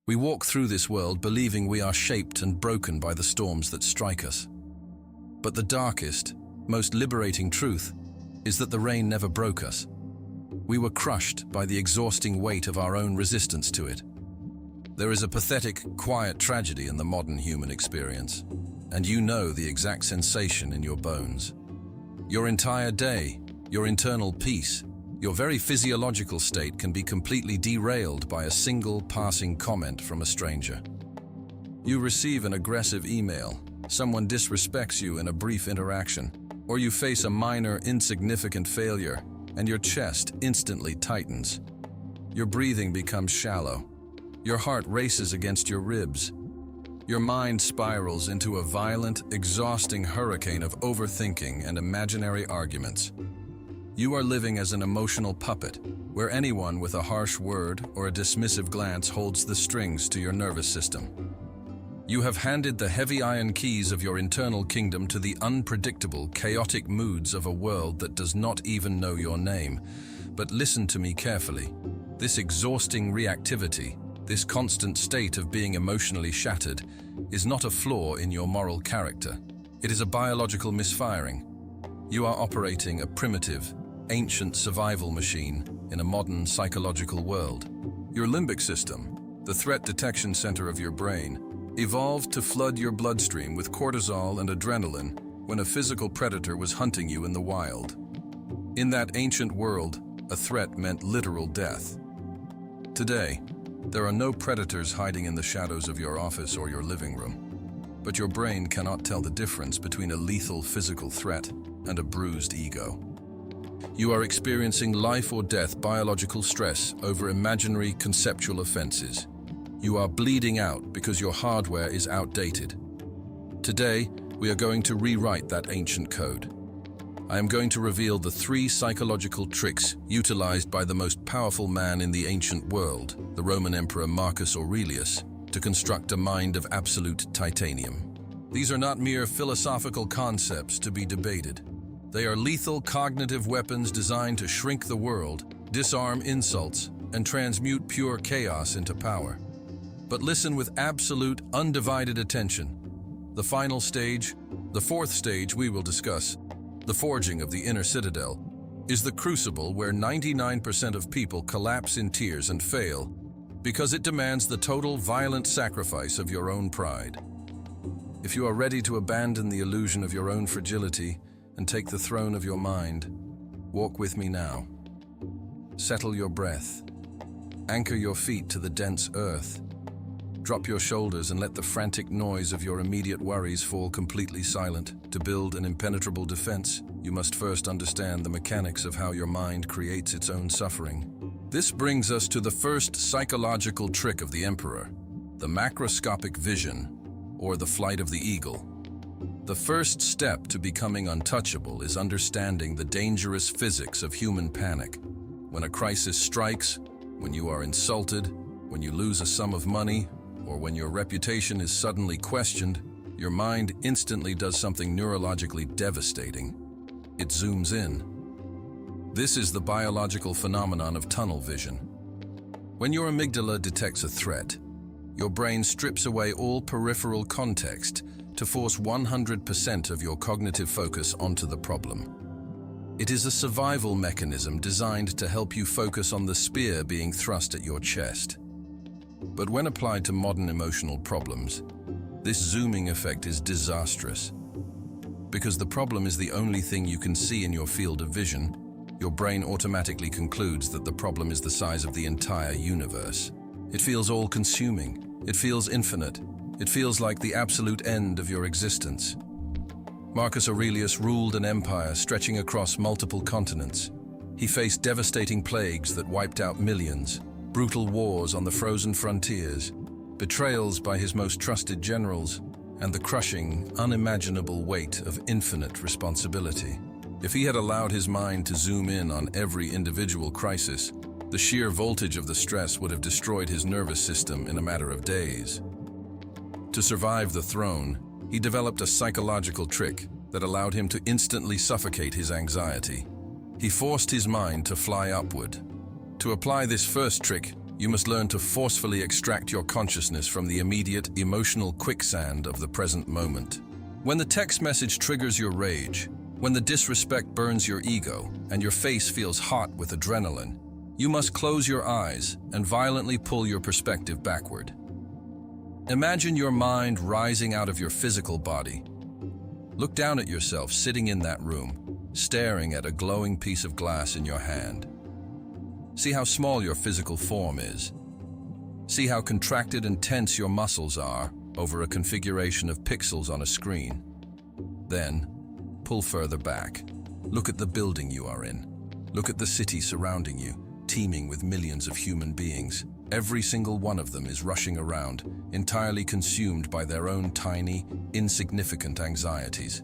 We walk through this world believing we are shaped and broken by the storms that strike us. But the darkest, most liberating truth is that the rain never broke us. We were crushed by the exhausting weight of our own resistance to it. There is a pathetic, quiet tragedy in the modern human experience, and you know the exact sensation in your bones. Your entire day, your internal peace, your very physiological state can be completely derailed by a single passing comment from a stranger. You receive an aggressive email, someone disrespects you in a brief interaction, or you face a minor, insignificant failure, and your chest instantly tightens. Your breathing becomes shallow. Your heart races against your ribs. Your mind spirals into a violent, exhausting hurricane of overthinking and imaginary arguments. You are living as an emotional puppet, where anyone with a harsh word or a dismissive glance holds the strings to your nervous system. You have handed the heavy iron keys of your internal kingdom to the unpredictable, chaotic moods of a world that does not even know your name. But listen to me carefully. This exhausting reactivity, this constant state of being emotionally shattered, is not a flaw in your moral character. It is a biological misfiring. You are operating a primitive, ancient survival machine in a modern psychological world. Your limbic system, the threat detection center of your brain, evolved to flood your bloodstream with cortisol and adrenaline when a physical predator was hunting you in the wild. In that ancient world, a threat meant literal death. Today, there are no predators hiding in the shadows of your office or your living room, but your brain cannot tell the difference between a lethal physical threat and a bruised ego. You are experiencing life or death biological stress over imaginary conceptual offenses. You are bleeding out because your hardware is outdated. Today, we are going to rewrite that ancient code. I am going to reveal the 3 psychological tricks utilized by the most powerful man in the ancient world, the Roman Emperor Marcus Aurelius, to construct a mind of absolute titanium. These are not mere philosophical concepts to be debated. They are lethal cognitive weapons designed to shrink the world, disarm insults, and transmute pure chaos into power. But listen with absolute, undivided attention. The final stage, the 4th stage we will discuss, the forging of the inner citadel, is the crucible where 99% of people collapse in tears and fail because it demands the total violent sacrifice of your own pride. If you are ready to abandon the illusion of your own fragility and take the throne of your mind, walk with me now. Settle your breath. Anchor your feet to the dense earth. Drop your shoulders and let the frantic noise of your immediate worries fall completely silent. To build an impenetrable defense, you must first understand the mechanics of how your mind creates its own suffering. This brings us to the first psychological trick of the emperor, the macroscopic vision, or the flight of the eagle. The first step to becoming untouchable is understanding the dangerous physics of human panic. When a crisis strikes, when you are insulted, when you lose a sum of money, or when your reputation is suddenly questioned, your mind instantly does something neurologically devastating. It zooms in. This is the biological phenomenon of tunnel vision. When your amygdala detects a threat, your brain strips away all peripheral context to force 100% of your cognitive focus onto the problem. It is a survival mechanism designed to help you focus on the spear being thrust at your chest. But when applied to modern emotional problems, this zooming effect is disastrous. Because the problem is the only thing you can see in your field of vision, your brain automatically concludes that the problem is the size of the entire universe. It feels all-consuming. It feels infinite. It feels like the absolute end of your existence. Marcus Aurelius ruled an empire stretching across multiple continents. He faced devastating plagues that wiped out millions, brutal wars on the frozen frontiers, betrayals by his most trusted generals, and the crushing, unimaginable weight of infinite responsibility. If he had allowed his mind to zoom in on every individual crisis, the sheer voltage of the stress would have destroyed his nervous system in a matter of days. To survive the throne, he developed a psychological trick that allowed him to instantly suffocate his anxiety. He forced his mind to fly upward. To apply this first trick, You must learn to forcefully extract your consciousness from the immediate emotional quicksand of the present moment. When the text message triggers your rage, when the disrespect burns your ego, and your face feels hot with adrenaline, you must close your eyes and violently pull your perspective backward. Imagine your mind rising out of your physical body. Look down at yourself sitting in that room, staring at a glowing piece of glass in your hand. See how small your physical form is. See how contracted and tense your muscles are over a configuration of pixels on a screen. Then, pull further back. Look at the building you are in. Look at the city surrounding you, teeming with millions of human beings. Every single one of them is rushing around, entirely consumed by their own tiny, insignificant anxieties.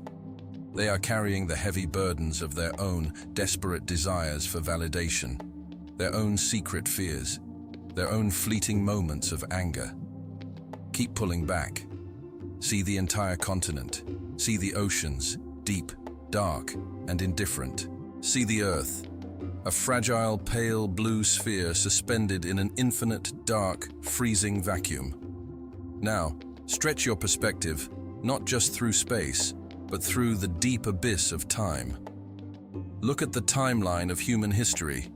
They are carrying the heavy burdens of their own desperate desires for validation, their own secret fears, their own fleeting moments of anger. Keep pulling back. See the entire continent. See the oceans, deep, dark, and indifferent. See the earth, a fragile, pale blue sphere suspended in an infinite, dark, freezing vacuum. Now, stretch your perspective, not just through space, but through the deep abyss of time. Look at the timeline of human history.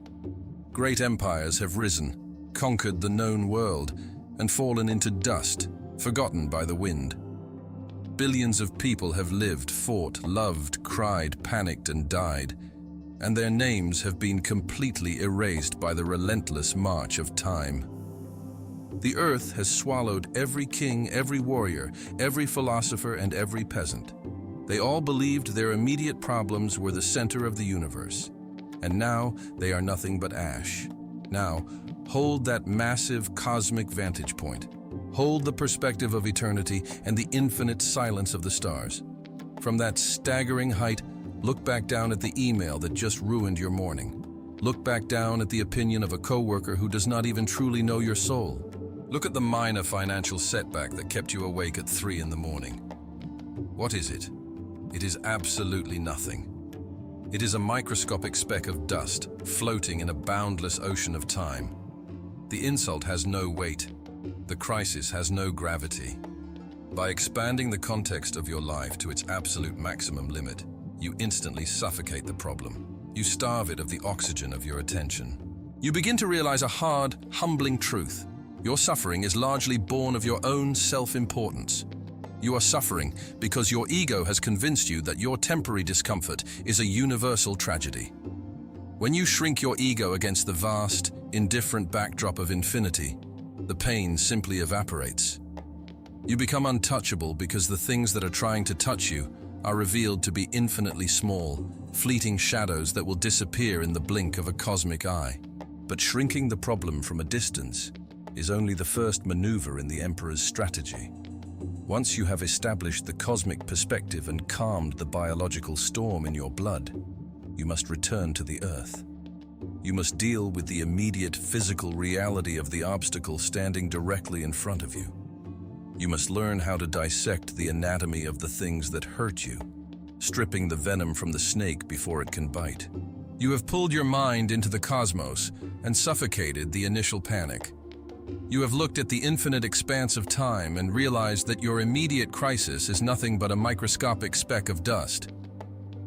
Great empires have risen, conquered the known world, and fallen into dust, forgotten by the wind. Billions of people have lived, fought, loved, cried, panicked, and died, and their names have been completely erased by the relentless march of time. The earth has swallowed every king, every warrior, every philosopher, and every peasant. They all believed their immediate problems were the center of the universe, and now they are nothing but ash. Now, hold that massive cosmic vantage point. Hold the perspective of eternity and the infinite silence of the stars. From that staggering height, look back down at the email that just ruined your morning. Look back down at the opinion of a coworker who does not even truly know your soul. Look at the minor financial setback that kept you awake at 3 in the morning. What is it? It is absolutely nothing. It is a microscopic speck of dust floating in a boundless ocean of time. The insult has no weight. The crisis has no gravity. By expanding the context of your life to its absolute maximum limit, you instantly suffocate the problem. You starve it of the oxygen of your attention. You begin to realize a hard, humbling truth. Your suffering is largely born of your own self-importance. You are suffering because your ego has convinced you that your temporary discomfort is a universal tragedy. When you shrink your ego against the vast, indifferent backdrop of infinity, the pain simply evaporates. You become untouchable because the things that are trying to touch you are revealed to be infinitely small, fleeting shadows that will disappear in the blink of a cosmic eye. But shrinking the problem from a distance is only the first maneuver in the Emperor's strategy. Once you have established the cosmic perspective and calmed the biological storm in your blood, you must return to the earth. You must deal with the immediate physical reality of the obstacle standing directly in front of you. You must learn how to dissect the anatomy of the things that hurt you, stripping the venom from the snake before it can bite. You have pulled your mind into the cosmos and suffocated the initial panic. You have looked at the infinite expanse of time and realized that your immediate crisis is nothing but a microscopic speck of dust.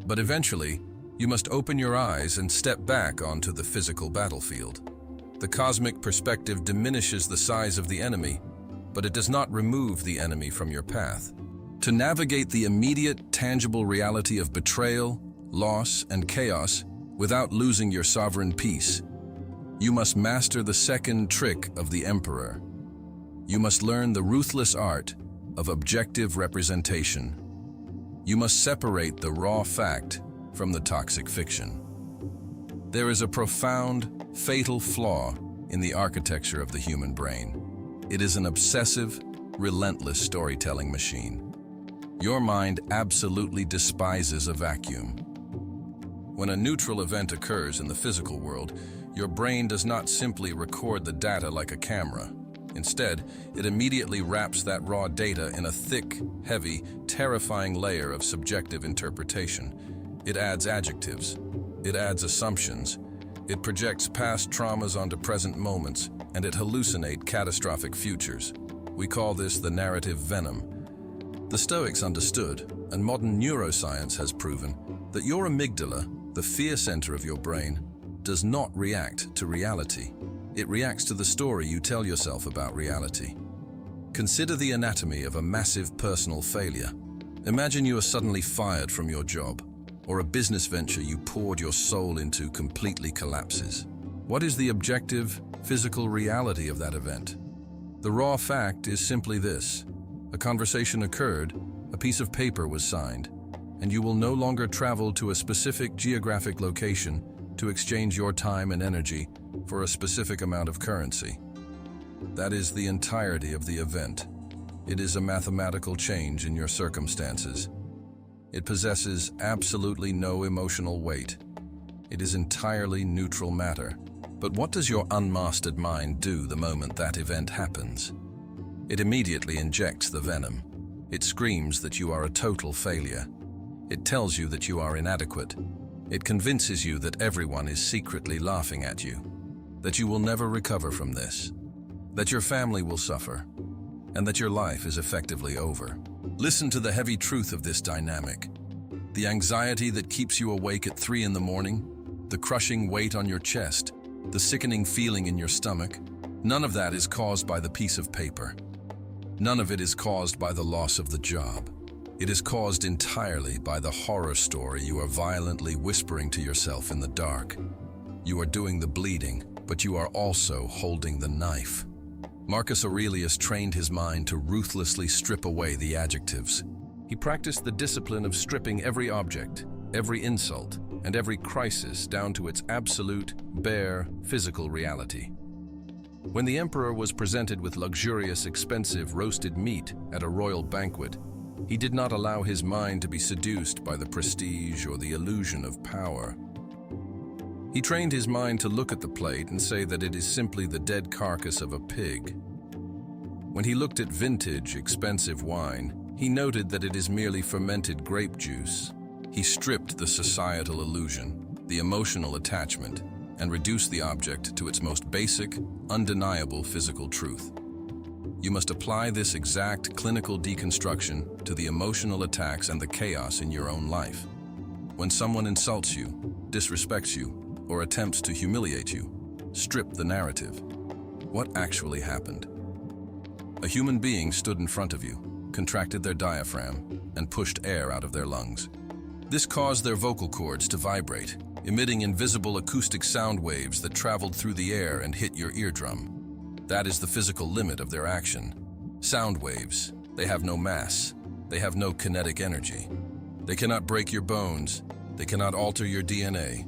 But eventually, you must open your eyes and step back onto the physical battlefield. The cosmic perspective diminishes the size of the enemy, but it does not remove the enemy from your path. To navigate the immediate, tangible reality of betrayal, loss, and chaos without losing your sovereign peace, you must master the second trick of the Emperor. You must learn the ruthless art of objective representation. You must separate the raw fact from the toxic fiction. There is a profound, fatal flaw in the architecture of the human brain. It is an obsessive, relentless storytelling machine. Your mind absolutely despises a vacuum. When a neutral event occurs in the physical world, your brain does not simply record the data like a camera. Instead, it immediately wraps that raw data in a thick, heavy, terrifying layer of subjective interpretation. It adds adjectives, it adds assumptions, It projects past traumas onto present moments, and it hallucinates catastrophic futures. We call this the narrative venom. The Stoics understood, and modern neuroscience has proven, that your amygdala, the fear center of your brain, does not react to reality. It reacts to the story you tell yourself about reality. Consider the anatomy of a massive personal failure. Imagine you are suddenly fired from your job, or a business venture you poured your soul into completely collapses. What is the objective, physical reality of that event? The raw fact is simply this: a conversation occurred, a piece of paper was signed, and you will no longer travel to a specific geographic location to exchange your time and energy for a specific amount of currency. That is the entirety of the event. It is a mathematical change in your circumstances. It possesses absolutely no emotional weight. It is entirely neutral matter. But what does your unmastered mind do the moment that event happens? It immediately injects the venom. It screams that you are a total failure. It tells you that you are inadequate. It convinces you that everyone is secretly laughing at you, that you will never recover from this, that your family will suffer, and that your life is effectively over. Listen to the heavy truth of this dynamic. The anxiety that keeps you awake at 3 in the morning, the crushing weight on your chest, the sickening feeling in your stomach, none of that is caused by the piece of paper. None of it is caused by the loss of the job. It is caused entirely by the horror story you are violently whispering to yourself in the dark. You are doing the bleeding, but you are also holding the knife. Marcus Aurelius trained his mind to ruthlessly strip away the adjectives. He practiced the discipline of stripping every object, every insult, and every crisis down to its absolute, bare, physical reality. When the emperor was presented with luxurious, expensive roasted meat at a royal banquet, he did not allow his mind to be seduced by the prestige or the illusion of power. He trained his mind to look at the plate and say that it is simply the dead carcass of a pig. When he looked at vintage, expensive wine, he noted that it is merely fermented grape juice. He stripped the societal illusion, the emotional attachment, and reduced the object to its most basic, undeniable physical truth. You must apply this exact clinical deconstruction to the emotional attacks and the chaos in your own life. When someone insults you, disrespects you, or attempts to humiliate you, strip the narrative. What actually happened? A human being stood in front of you, contracted their diaphragm, and pushed air out of their lungs. This caused their vocal cords to vibrate, emitting invisible acoustic sound waves that traveled through the air and hit your eardrum. That is the physical limit of their action. Sound waves, they have no mass, they have no kinetic energy. They cannot break your bones, they cannot alter your DNA,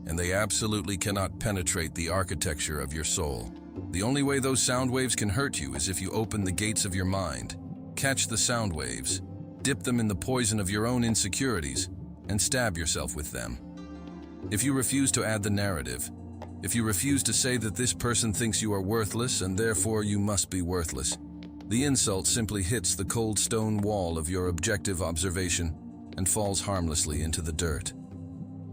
and they absolutely cannot penetrate the architecture of your soul. The only way those sound waves can hurt you is if you open the gates of your mind, catch the sound waves, dip them in the poison of your own insecurities, and stab yourself with them. If you refuse to add the narrative, if you refuse to say that this person thinks you are worthless and therefore you must be worthless, the insult simply hits the cold stone wall of your objective observation and falls harmlessly into the dirt.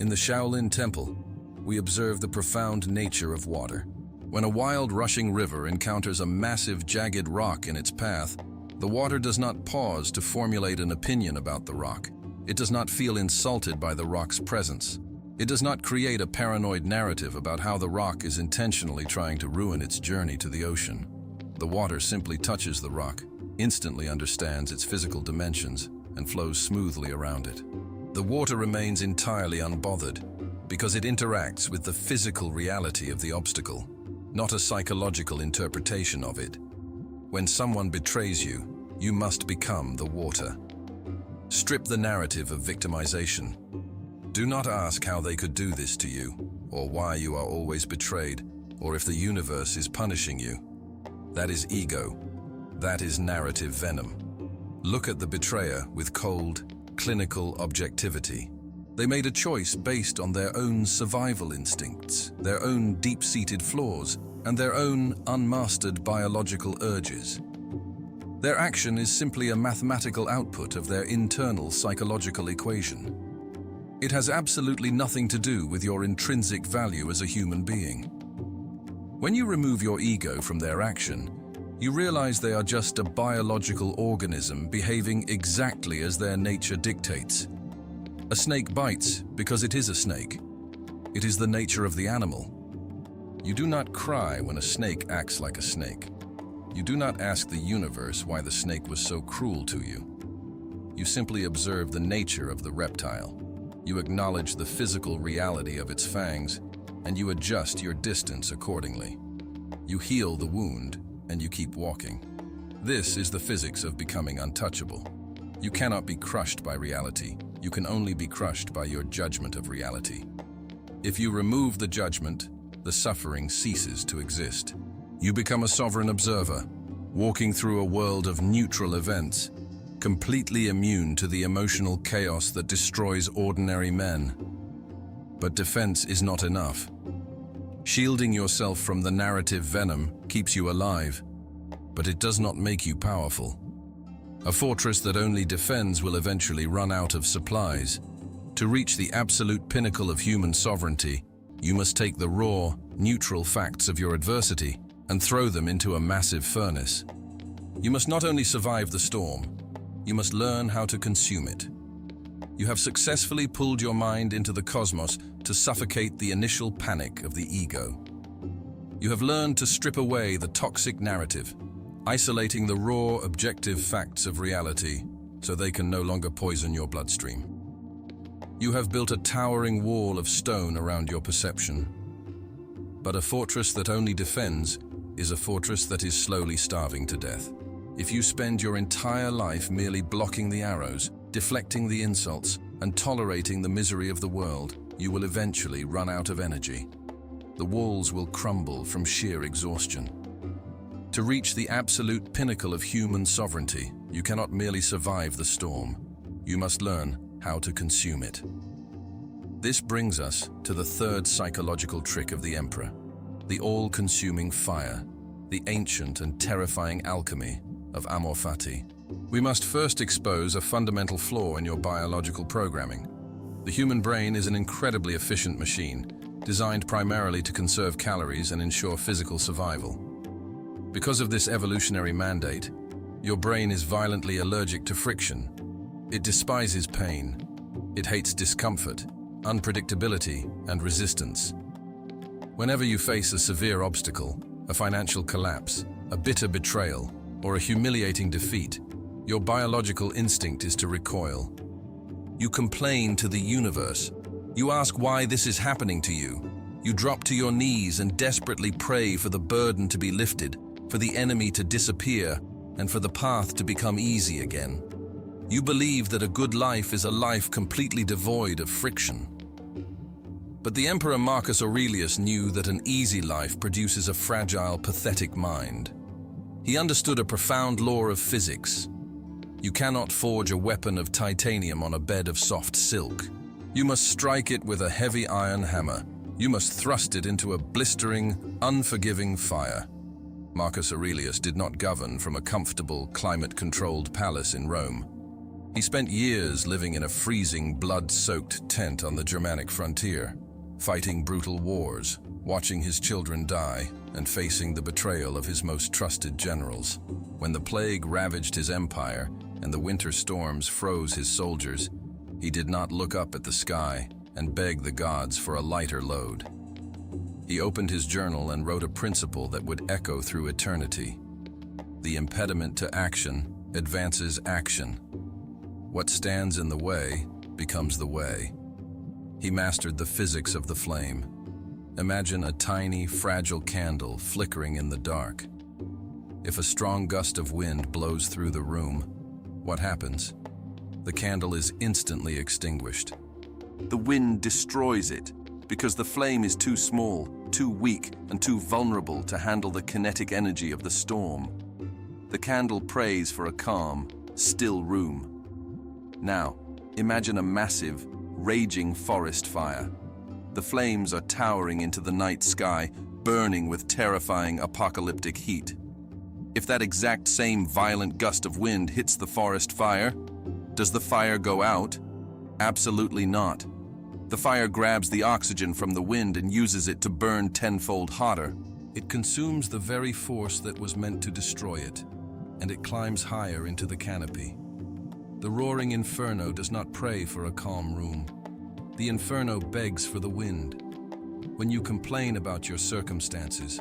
In the Shaolin temple, we observe the profound nature of water. When a wild rushing river encounters a massive jagged rock in its path, the water does not pause to formulate an opinion about the rock. It does not feel insulted by the rock's presence. It does not create a paranoid narrative about how the rock is intentionally trying to ruin its journey to the ocean. The water simply touches the rock, instantly understands its physical dimensions, and flows smoothly around it. The water remains entirely unbothered because it interacts with the physical reality of the obstacle, not a psychological interpretation of it. When someone betrays you, you must become the water. Strip the narrative of victimization. Do not ask how they could do this to you, or why you are always betrayed, or if the universe is punishing you. That is ego. That is narrative venom. Look at the betrayer with cold, clinical objectivity. They made a choice based on their own survival instincts, their own deep-seated flaws, and their own unmastered biological urges. Their action is simply a mathematical output of their internal psychological equation. It has absolutely nothing to do with your intrinsic value as a human being. When you remove your ego from their action, you realize they are just a biological organism behaving exactly as their nature dictates. A snake bites because it is a snake. It is the nature of the animal. You do not cry when a snake acts like a snake. You do not ask the universe why the snake was so cruel to you. You simply observe the nature of the reptile. You acknowledge the physical reality of its fangs, and you adjust your distance accordingly. You heal the wound, and you keep walking. This is the physics of becoming untouchable. You cannot be crushed by reality. You can only be crushed by your judgment of reality. If you remove the judgment, the suffering ceases to exist. You become a sovereign observer, walking through a world of neutral events, completely immune to the emotional chaos that destroys ordinary men. But defense is not enough. Shielding yourself from the narrative venom keeps you alive, but it does not make you powerful. A fortress that only defends will eventually run out of supplies. To reach the absolute pinnacle of human sovereignty, you must take the raw, neutral facts of your adversity and throw them into a massive furnace. You must not only survive the storm, you must learn how to consume it. You have successfully pulled your mind into the cosmos to suffocate the initial panic of the ego. You have learned to strip away the toxic narrative, isolating the raw, objective facts of reality so they can no longer poison your bloodstream. You have built a towering wall of stone around your perception. But a fortress that only defends is a fortress that is slowly starving to death. If you spend your entire life merely blocking the arrows, deflecting the insults, and tolerating the misery of the world, you will eventually run out of energy. The walls will crumble from sheer exhaustion. To reach the absolute pinnacle of human sovereignty, you cannot merely survive the storm. You must learn how to consume it. This brings us to the third psychological trick of the Emperor, the all-consuming fire, the ancient and terrifying alchemy of Amor Fati. We must first expose a fundamental flaw in your biological programming. The human brain is an incredibly efficient machine, designed primarily to conserve calories and ensure physical survival. Because of this evolutionary mandate, your brain is violently allergic to friction. It despises pain. It hates discomfort, unpredictability, and resistance. Whenever you face a severe obstacle, a financial collapse, a bitter betrayal, or a humiliating defeat, your biological instinct is to recoil. You complain to the universe. You ask why this is happening to you. You drop to your knees and desperately pray for the burden to be lifted, for the enemy to disappear, and for the path to become easy again. You believe that a good life is a life completely devoid of friction. But the Emperor Marcus Aurelius knew that an easy life produces a fragile, pathetic mind. He understood a profound law of physics. You cannot forge a weapon of titanium on a bed of soft silk. You must strike it with a heavy iron hammer. You must thrust it into a blistering, unforgiving fire. Marcus Aurelius did not govern from a comfortable, climate-controlled palace in Rome. He spent years living in a freezing, blood-soaked tent on the Germanic frontier, fighting brutal wars, watching his children die, and facing the betrayal of his most trusted generals. When the plague ravaged his empire and the winter storms froze his soldiers, he did not look up at the sky and beg the gods for a lighter load. He opened his journal and wrote a principle that would echo through eternity. The impediment to action advances action. What stands in the way becomes the way. He mastered the physics of the flame. Imagine a tiny, fragile candle flickering in the dark. If a strong gust of wind blows through the room, what happens? The candle is instantly extinguished. The wind destroys it because the flame is too small, too weak, and too vulnerable to handle the kinetic energy of the storm. The candle prays for a calm, still room. Now, imagine a massive, raging forest fire. The flames are towering into the night sky, burning with terrifying apocalyptic heat. If that exact same violent gust of wind hits the forest fire, does the fire go out? Absolutely not. The fire grabs the oxygen from the wind and uses it to burn tenfold hotter. It consumes the very force that was meant to destroy it, and it climbs higher into the canopy. The roaring inferno does not pray for a calm room. The inferno begs for the wind. When you complain about your circumstances,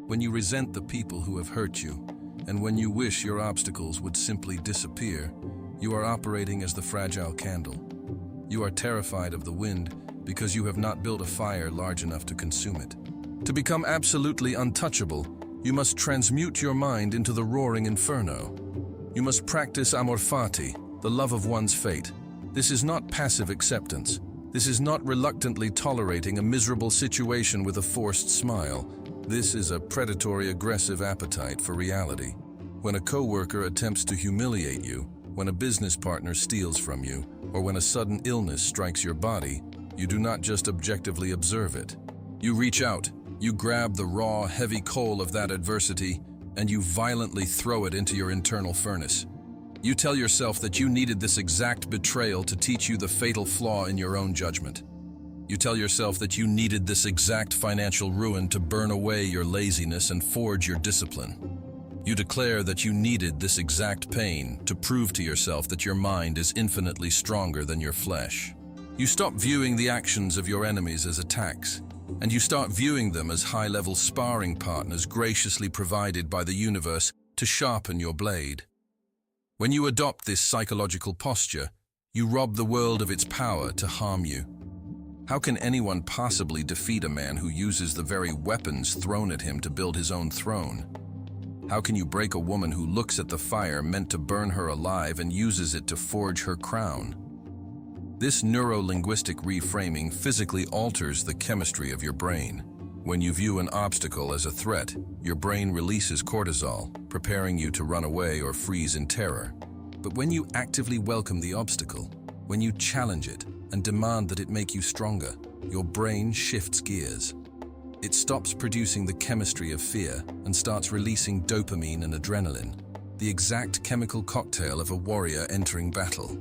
when you resent the people who have hurt you, and when you wish your obstacles would simply disappear, you are operating as the fragile candle. You are terrified of the wind because you have not built a fire large enough to consume it. To become absolutely untouchable, you must transmute your mind into the roaring inferno. You must practice Amor Fati, the love of one's fate. This is not passive acceptance. This is not reluctantly tolerating a miserable situation with a forced smile. This is a predatory, aggressive appetite for reality. When a coworker attempts to humiliate you, when a business partner steals from you, or when a sudden illness strikes your body, you do not just objectively observe it. You reach out, you grab the raw, heavy coal of that adversity, and you violently throw it into your internal furnace. You tell yourself that you needed this exact betrayal to teach you the fatal flaw in your own judgment. You tell yourself that you needed this exact financial ruin to burn away your laziness and forge your discipline. You declare that you needed this exact pain to prove to yourself that your mind is infinitely stronger than your flesh. You stop viewing the actions of your enemies as attacks, and you start viewing them as high-level sparring partners graciously provided by the universe to sharpen your blade. When you adopt this psychological posture, you rob the world of its power to harm you. How can anyone possibly defeat a man who uses the very weapons thrown at him to build his own throne? How can you break a woman who looks at the fire meant to burn her alive and uses it to forge her crown? This neuro-linguistic reframing physically alters the chemistry of your brain. When you view an obstacle as a threat, your brain releases cortisol, preparing you to run away or freeze in terror. But when you actively welcome the obstacle, when you challenge it and demand that it make you stronger, your brain shifts gears. It stops producing the chemistry of fear and starts releasing dopamine and adrenaline, the exact chemical cocktail of a warrior entering battle.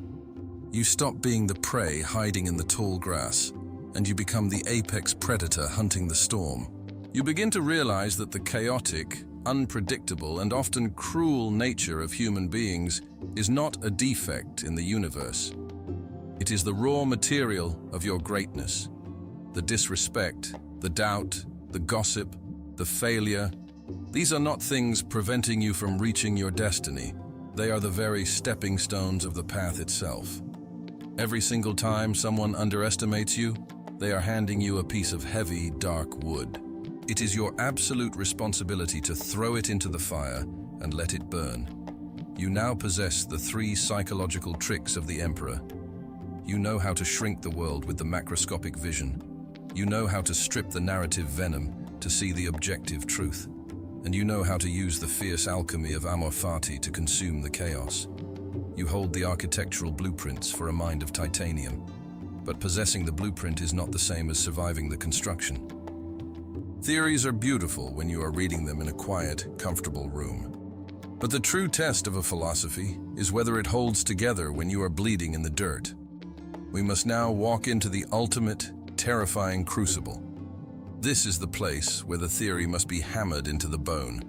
You stop being the prey hiding in the tall grass, and you become the apex predator hunting the storm. You begin to realize that the chaotic, unpredictable, and often cruel nature of human beings is not a defect in the universe. It is the raw material of your greatness. The disrespect, the doubt, the gossip, the failure, these are not things preventing you from reaching your destiny. They are the very stepping stones of the path itself. Every single time someone underestimates you, they are handing you a piece of heavy, dark wood. It is your absolute responsibility to throw it into the fire and let it burn. You now possess the 3 psychological tricks of the Emperor. You know how to shrink the world with the macroscopic vision. You know how to strip the narrative venom to see the objective truth. And you know how to use the fierce alchemy of Amor Fati to consume the chaos. You hold the architectural blueprints for a mind of titanium. But possessing the blueprint is not the same as surviving the construction. Theories are beautiful when you are reading them in a quiet, comfortable room. But the true test of a philosophy is whether it holds together when you are bleeding in the dirt. We must now walk into the ultimate, terrifying crucible. This is the place where the theory must be hammered into the bone.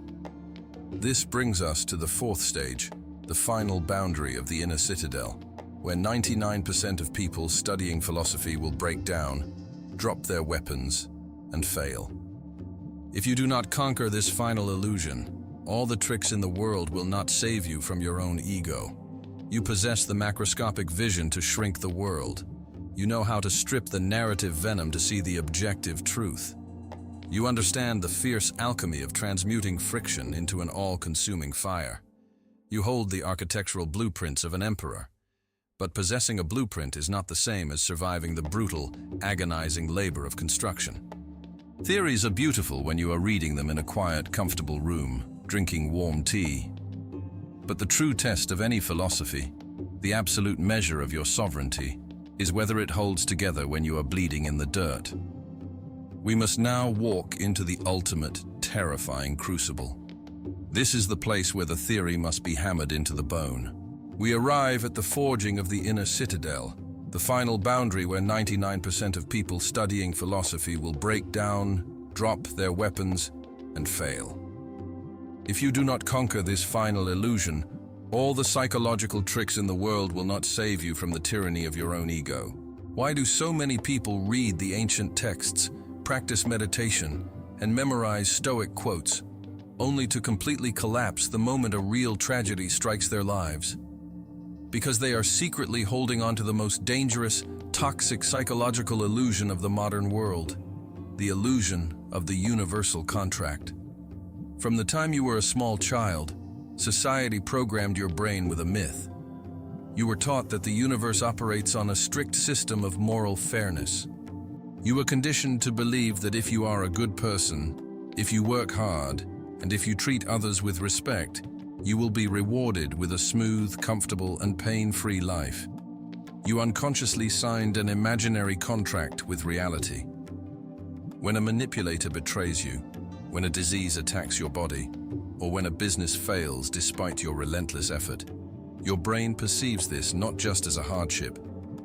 This brings us to the 4th stage, the final boundary of the inner citadel, where 99% of people studying philosophy will break down, drop their weapons, and fail. If you do not conquer this final illusion, all the tricks in the world will not save you from your own ego. You possess the macroscopic vision to shrink the world. You know how to strip the narrative venom to see the objective truth. You understand the fierce alchemy of transmuting friction into an all-consuming fire. You hold the architectural blueprints of an emperor. But possessing a blueprint is not the same as surviving the brutal, agonizing labor of construction. Theories are beautiful when you are reading them in a quiet, comfortable room, drinking warm tea. But the true test of any philosophy, the absolute measure of your sovereignty, is whether it holds together when you are bleeding in the dirt. We must now walk into the ultimate, terrifying crucible. This is the place where the theory must be hammered into the bone. We arrive at the forging of the inner citadel, The final boundary where 99% of people studying philosophy will break down, drop their weapons, and fail. If you do not conquer this final illusion, all the psychological tricks in the world will not save you from the tyranny of your own ego. Why do so many people read the ancient texts, practice meditation, and memorize Stoic quotes, only to completely collapse the moment a real tragedy strikes their lives? Because they are secretly holding on to the most dangerous, toxic psychological illusion of the modern world, the illusion of the universal contract. From the time you were a small child, society programmed your brain with a myth. You were taught that the universe operates on a strict system of moral fairness. You were conditioned to believe that if you are a good person, if you work hard, and if you treat others with respect, you will be rewarded with a smooth, comfortable, and pain-free life. You unconsciously signed an imaginary contract with reality. When a manipulator betrays you, when a disease attacks your body, or when a business fails despite your relentless effort, your brain perceives this not just as a hardship,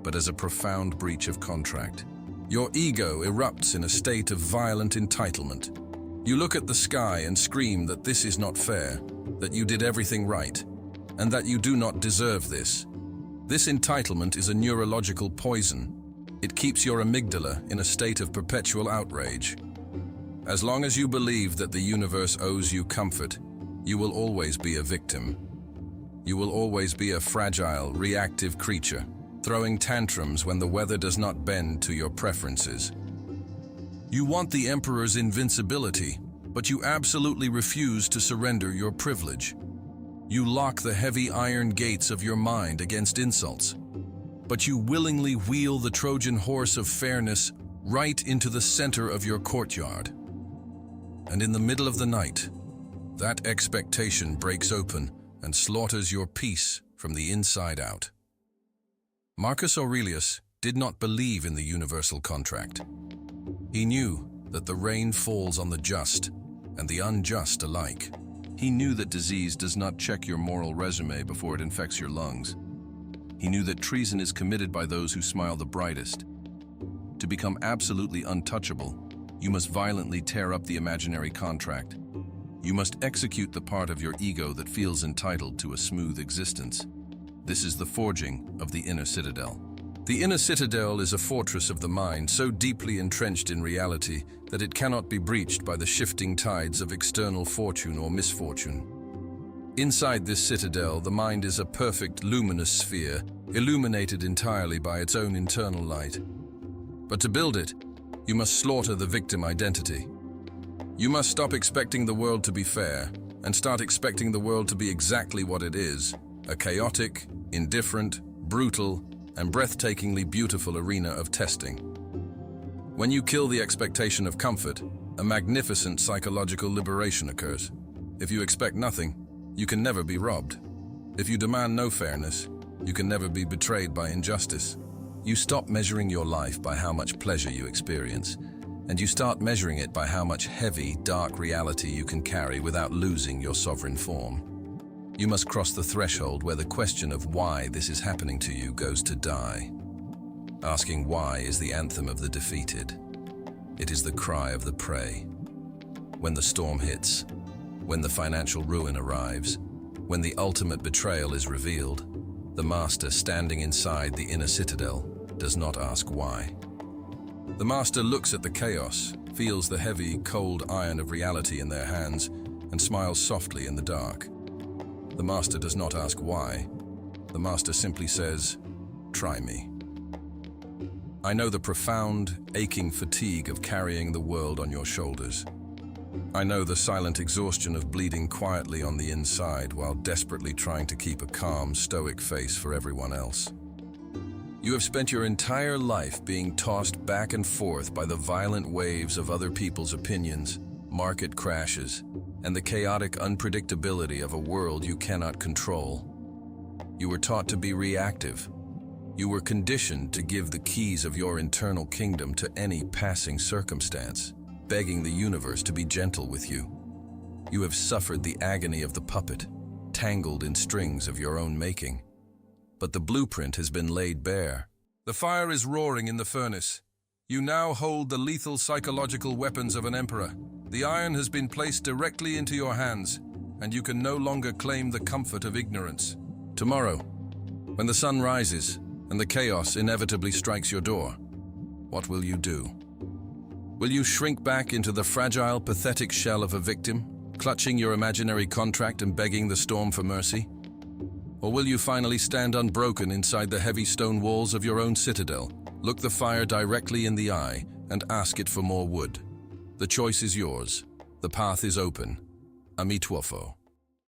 but as a profound breach of contract. Your ego erupts in a state of violent entitlement. You look at the sky and scream that this is not fair, that you did everything right, and that you do not deserve this. This entitlement is a neurological poison. It keeps your amygdala in a state of perpetual outrage. As long as you believe that the universe owes you comfort, you will always be a victim. You will always be a fragile, reactive creature, throwing tantrums when the weather does not bend to your preferences. You want the emperor's invincibility, but you absolutely refuse to surrender your privilege. You lock the heavy iron gates of your mind against insults, but you willingly wheel the Trojan horse of fairness right into the center of your courtyard. And in the middle of the night, that expectation breaks open and slaughters your peace from the inside out. Marcus Aurelius did not believe in the universal contract. He knew that the rain falls on the just and the unjust alike. He knew that disease does not check your moral resume before it infects your lungs. He knew that treason is committed by those who smile the brightest. To become absolutely untouchable, you must violently tear up the imaginary contract. You must execute the part of your ego that feels entitled to a smooth existence. This is the forging of the inner citadel. The inner citadel is a fortress of the mind so deeply entrenched in reality that it cannot be breached by the shifting tides of external fortune or misfortune. Inside this citadel, the mind is a perfect luminous sphere, illuminated entirely by its own internal light. But to build it, you must slaughter the victim identity. You must stop expecting the world to be fair and start expecting the world to be exactly what it is, a chaotic, indifferent, brutal, and breathtakingly beautiful arena of testing. When you kill the expectation of comfort, a magnificent psychological liberation occurs. If you expect nothing, you can never be robbed. If you demand no fairness, you can never be betrayed by injustice. You stop measuring your life by how much pleasure you experience, and you start measuring it by how much heavy, dark reality you can carry without losing your sovereign form. You must cross the threshold where the question of why this is happening to you goes to die. Asking why is the anthem of the defeated. It is the cry of the prey. When the storm hits, when the financial ruin arrives, when the ultimate betrayal is revealed, the master standing inside the inner citadel does not ask why. The master looks at the chaos, feels the heavy, cold iron of reality in their hands, and smiles softly in the dark. The master does not ask why. The master simply says, "Try me." I know the profound, aching fatigue of carrying the world on your shoulders. I know the silent exhaustion of bleeding quietly on the inside while desperately trying to keep a calm, stoic face for everyone else. You have spent your entire life being tossed back and forth by the violent waves of other people's opinions, market crashes, and the chaotic unpredictability of a world you cannot control. You were taught to be reactive. You were conditioned to give the keys of your internal kingdom to any passing circumstance, begging the universe to be gentle with you. You have suffered the agony of the puppet, tangled in strings of your own making. But the blueprint has been laid bare. The fire is roaring in the furnace. You now hold the lethal psychological weapons of an emperor. The iron has been placed directly into your hands, and you can no longer claim the comfort of ignorance. Tomorrow, when the sun rises and the chaos inevitably strikes your door, what will you do? Will you shrink back into the fragile, pathetic shell of a victim, clutching your imaginary contract and begging the storm for mercy? Or will you finally stand unbroken inside the heavy stone walls of your own citadel, look the fire directly in the eye, and ask it for more wood? The choice is yours. The path is open. Amitwofo.